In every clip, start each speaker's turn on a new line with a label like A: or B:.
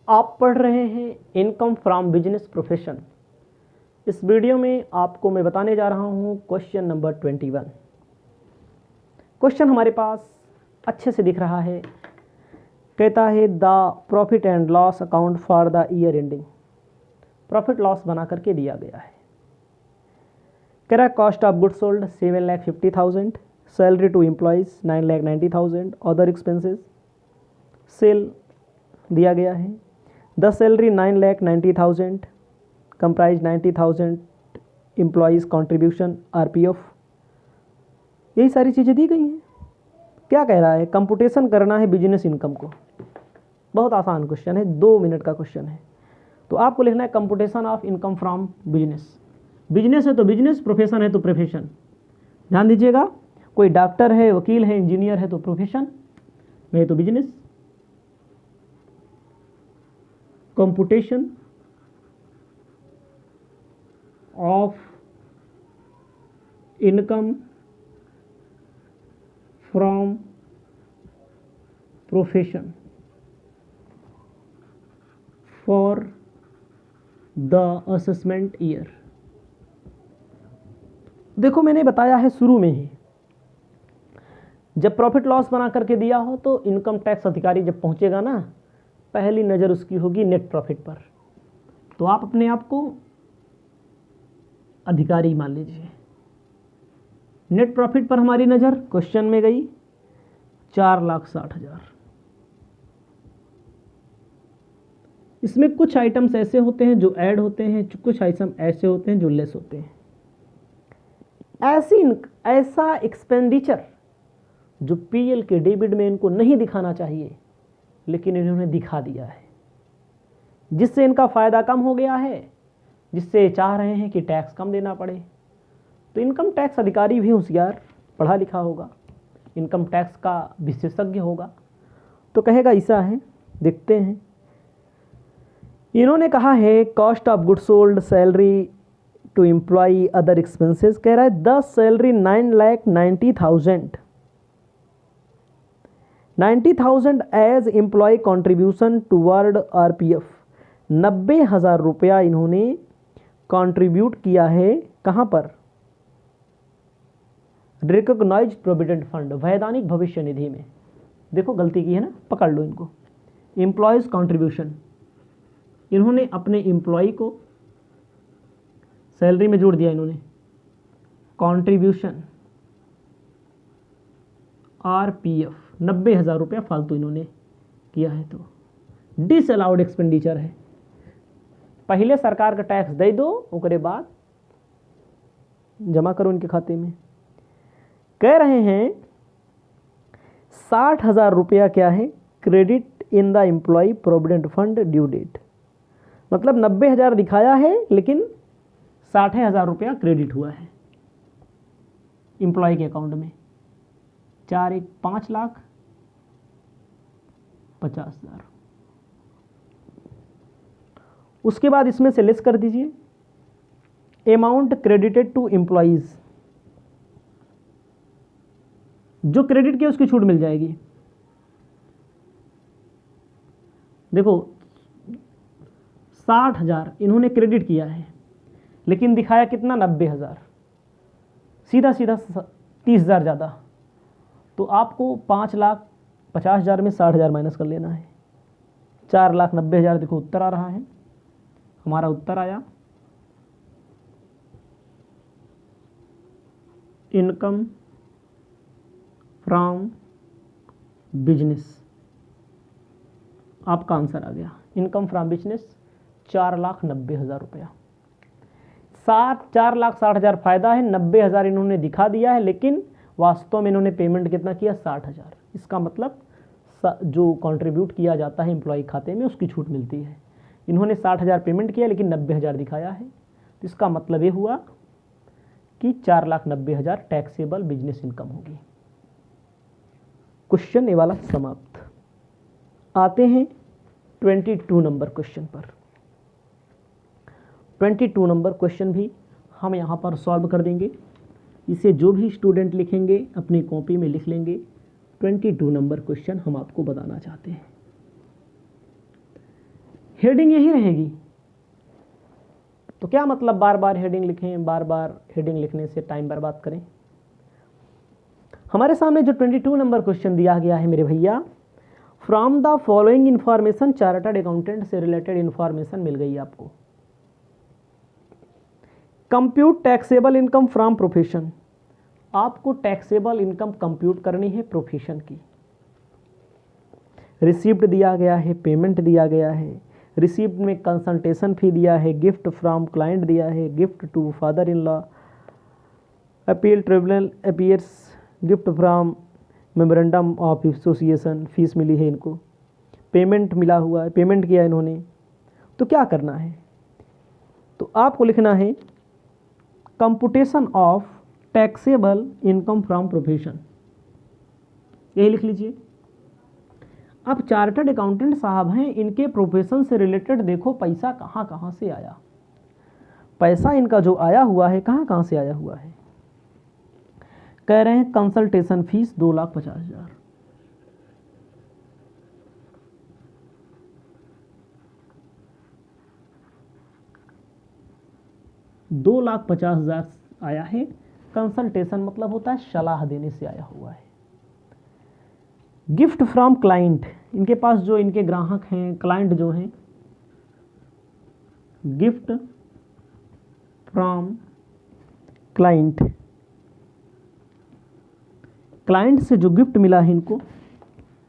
A: आप पढ़ रहे हैं इनकम फ्रॉम बिजनेस प्रोफेशन। इस वीडियो में आपको मैं बताने जा रहा हूं क्वेश्चन नंबर 21। क्वेश्चन हमारे पास अच्छे से दिख रहा है। कहता है the profit and loss account for the year ending. Profit loss बना करके दिया गया है। कह रहा है cost of goods sold 7,50,000, salary to employees 9,90,000, other expenses sale दिया गया है। The salary 9,90,000 comprise 90,000 employees contribution RPF। यही सारी चीज़ें दी गई हैं। क्या कह रहा है? कंपुटेशन करना है बिजनेस इनकम को। बहुत आसान क्वेश्चन है, 2 मिनट का क्वेश्चन है। तो आपको लिखना है computation of income from business. Business है तो बिजनेस, प्रोफेशन है तो प्रोफेशन। ध्यान दीजिएगा, कोई डॉक्टर है, वकील है, इंजीनियर है तो प्रोफेशन, नहीं तो business. Computation of income from profession for the assessment year. देखो, मैंने बताया है शुरू में ही, जब प्रॉफिट लॉस बना करके दिया हो तो इनकम टैक्स अधिकारी जब पहुंचेगा ना, पहली नज़र उसकी होगी नेट प्रॉफिट पर। तो आप अपने आप को अधिकारी मान लीजिए। नेट प्रॉफिट पर हमारी नज़र क्वेश्चन में गई 4,60,000। इसमें कुछ आइटम्स ऐसे होते हैं जो ऐड होते हैं, कुछ आइटम ऐसे होते हैं जो लेस होते हैं। ऐसा एक्सपेंडिचर जो PL के डेबिट में इनको नहीं दिखाना चाहिए, लेकिन इन्होंने दिखा दिया है, जिससे इनका फ़ायदा कम हो गया है, जिससे चाह रहे हैं कि टैक्स कम देना पड़े। तो इनकम टैक्स अधिकारी भी होशियार, पढ़ा लिखा होगा, इनकम टैक्स का विशेषज्ञ होगा, तो कहेगा ऐसा है। देखते हैं, इन्होंने कहा है cost of goods sold, salary to employee, other expenses. कह रहा है 10 salary 9,90,000, 90,000 as employee contribution toward RPF। 90,000 रुपया इन्होंने कंट्रीब्यूट किया है। कहाँ पर? रिकॉग्नाइज्ड प्रोविडेंट फंड, वैधानिक भविष्य निधि में। देखो गलती की है ना, पकड़ लो इनको। एम्प्लॉयज़ कॉन्ट्रीब्यूशन, इन्होंने अपने एम्प्लॉय को सैलरी में जोड़ दिया इन्होंने। कॉन्ट्रीब्यूशन RPF 90,000 रुपया फालतू इन्होंने किया है, तो डिसअलाउड एक्सपेंडिचर है। पहले सरकार का टैक्स दे दो, उसके बाद जमा करो इनके खाते में। कह रहे हैं 60,000 रुपया क्या है? Credit in the employee provident fund due date. मतलब 90,000 दिखाया है, लेकिन 60,000 रुपया क्रेडिट हुआ है एम्प्लॉय के अकाउंट में। 4 1 5,50,000। उसके बाद इसमें से लेस कर दीजिए अमाउंट क्रेडिटेड टू एम्प्लॉयज़। जो क्रेडिट किया उसकी छूट मिल जाएगी। देखो 60,000 इन्होंने क्रेडिट किया है, लेकिन दिखाया कितना? 90,000। सीधा सीधा 30,000 ज़्यादा। तो आपको 5,50,000 में 60,000 माइनस कर लेना है। 4,90,000 देखो उत्तर आ रहा है। हमारा उत्तर आया इनकम फ्रॉम बिजनेस। आपका आंसर आ गया इनकम फ्रॉम बिजनेस 4,90,000 रुपया। 4,60,000 फायदा है, 90,000 इन्होंने दिखा दिया है, लेकिन वास्तव में इन्होंने पेमेंट कितना किया? 60,000। इसका मतलब जो कंट्रीब्यूट किया जाता है एम्प्लॉय खाते में उसकी छूट मिलती है। इन्होंने 60,000 पेमेंट किया, लेकिन 90,000 दिखाया है, तो इसका मतलब ये हुआ कि 4,90,000 टैक्सेबल बिजनेस इनकम होगी। क्वेश्चन ये वाला समाप्त। आते हैं 22 नंबर क्वेश्चन पर। 22 नंबर क्वेश्चन भी हम यहाँ पर सॉल्व कर देंगे। इसे जो भी स्टूडेंट लिखेंगे अपनी कॉपी में लिख लेंगे। 22 नंबर क्वेश्चन हम आपको बताना चाहते हैं। हेडिंग यही रहेगी। तो क्या मतलब बार बार हेडिंग लिखें, बार बार हेडिंग लिखने से टाइम बर्बाद करें। हमारे सामने जो 22 नंबर क्वेश्चन दिया गया है मेरे भैया, from the following information chartered accountant से रिलेटेड इंफॉर्मेशन मिल गई आपको। Compute taxable income from profession, आपको टैक्सेबल इनकम कंप्यूट करनी है प्रोफेशन की। रिसिप्ट दिया गया है, पेमेंट दिया गया है, रिसिप्ट में कंसल्टेशन फी दिया है, गिफ्ट फ्रॉम क्लाइंट दिया है, gift to father in law, appeal tribunal appears, gift from memorandum of association, fees मिली है इनको, पेमेंट मिला हुआ है, पेमेंट किया इन्होंने। तो क्या करना है, तो आपको लिखना है computation of taxable income from profession, यही लिख लीजिए। अब चार्टर्ड अकाउंटेंट साहब हैं, इनके प्रोफेशन से रिलेटेड देखो पैसा कहाँ कहाँ से आया। पैसा इनका जो आया हुआ है कहाँ कहाँ से आया हुआ है। कह रहे हैं कंसल्टेशन फीस 2,50,000, $2,50,000 आया है। कंसल्टेशन मतलब होता है सलाह देने से आया हुआ है। गिफ्ट फ्रॉम क्लाइंट, इनके पास जो इनके ग्राहक हैं, क्लाइंट जो हैं, गिफ्ट फ्रॉम क्लाइंट, क्लाइंट से जो गिफ्ट मिला है इनको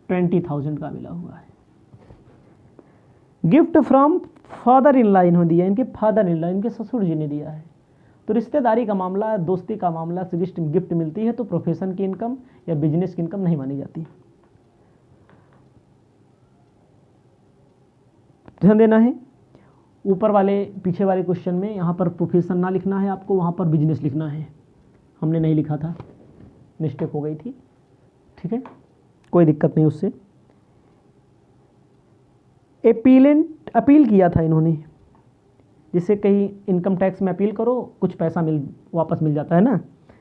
A: 20,000 का मिला हुआ है। Gift from father in law इन्होंने दिया, इनके फादर इन लॉ, इनके ससुर जी ने दिया है। तो रिश्तेदारी का मामला, दोस्ती का मामला से गिफ्ट मिलती है तो प्रोफेशन की इनकम या बिजनेस की इनकम नहीं मानी जाती। ध्यान देना है, ऊपर वाले पीछे वाले क्वेश्चन में यहाँ पर प्रोफेशन ना लिखना है आपको, वहाँ पर बिजनेस लिखना है। हमने नहीं लिखा था, मिस्टेक हो गई थी, ठीक है, कोई दिक्कत नहीं उससे। अपीलेंट, अपील किया था इन्होंने, जिससे कहीं इनकम टैक्स में अपील करो कुछ पैसा वापस मिल जाता है ना,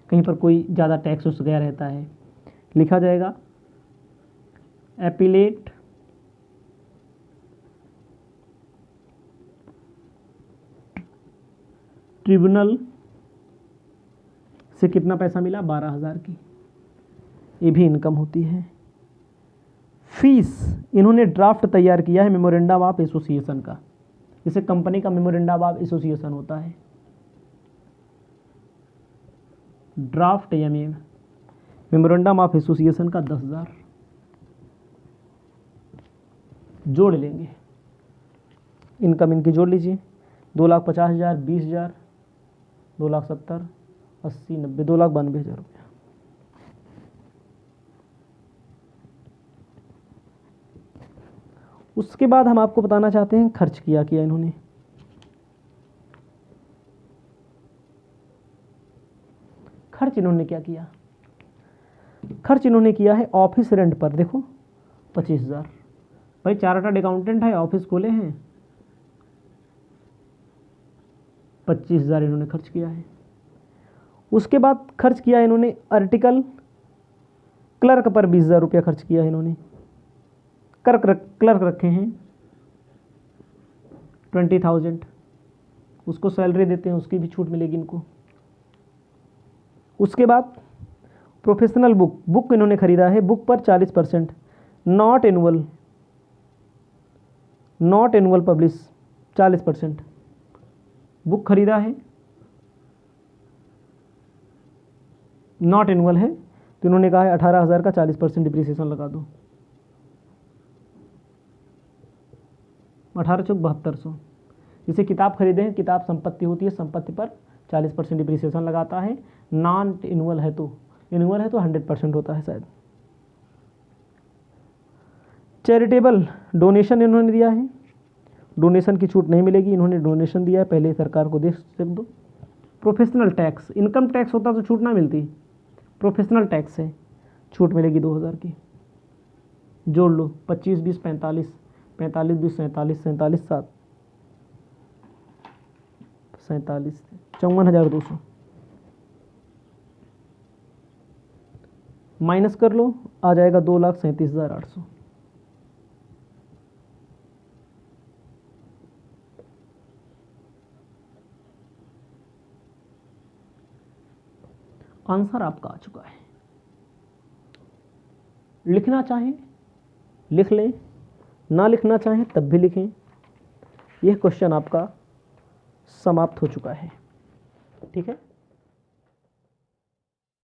A: कहीं पर कोई ज़्यादा टैक्स उस गया रहता है। लिखा जाएगा अपीलेट ट्रिब्यूनल से कितना पैसा मिला, 12,000 की, ये भी इनकम होती है। फीस, इन्होंने ड्राफ्ट तैयार किया है मेमोरेंडम ऑफ एसोसिएशन का, जैसे कंपनी का मेमोरेंडम ऑफ एसोसिएशन होता है, ड्राफ्ट या मेमोरेंडम ऑफ एसोसिएशन का 10,000 जोड़ लेंगे। इनकम इनकी जोड़ लीजिए, 2,50,000, 20,000, 2,70,000, 80, 90, 2,92,000 रुपया। उसके बाद हम आपको बताना चाहते हैं खर्च किया इन्होंने। खर्च इन्होंने क्या किया, खर्च इन्होंने किया है ऑफिस रेंट पर, देखो 25,000। भाई चार्टर्ड अकाउंटेंट है, ऑफिस खोले हैं, 25,000 इन्होंने खर्च किया है। उसके बाद खर्च किया इन्होंने आर्टिकल क्लर्क पर 20,000 रुपया खर्च किया है इन्होंने। क्लर्क रखे हैं 20,000, उसको सैलरी देते हैं, उसकी भी छूट मिलेगी इनको। उसके बाद प्रोफेशनल बुक इन्होंने खरीदा है, बुक पर 40%, नॉट एनुअल पब्लिश 40%, बुक खरीदा है, नॉट एनुअल है, तो इन्होंने कहा है 18,000 का 40% डिप्रिसिएशन लगा दो, 18 चौक 7200। जैसे किताब खरीदे हैं, किताब संपत्ति होती है, संपत्ति पर 40% डिप्रिसिएशन लगाता है। नॉन एनुअल है तो 100% होता है शायद। चैरिटेबल डोनेशन इन्होंने दिया है, डोनेशन की छूट नहीं मिलेगी, इन्होंने डोनेशन दिया है, पहले सरकार को दे दो। प्रोफेशनल टैक्स, इनकम टैक्स होता तो छूट ना मिलती, प्रोफेशनल टैक्स है, छूट मिलेगी 2,000 की। जोड़ लो, 25, 20, 45, 45, 20, 47, 47, 7, 47, 54,200 माइनस कर लो, आ जाएगा 2,37,800। आंसर आपका आ चुका है। लिखना चाहें लिख लें, ना लिखना चाहें तब भी लिखें। यह क्वेश्चन आपका समाप्त हो चुका है। ठीक है।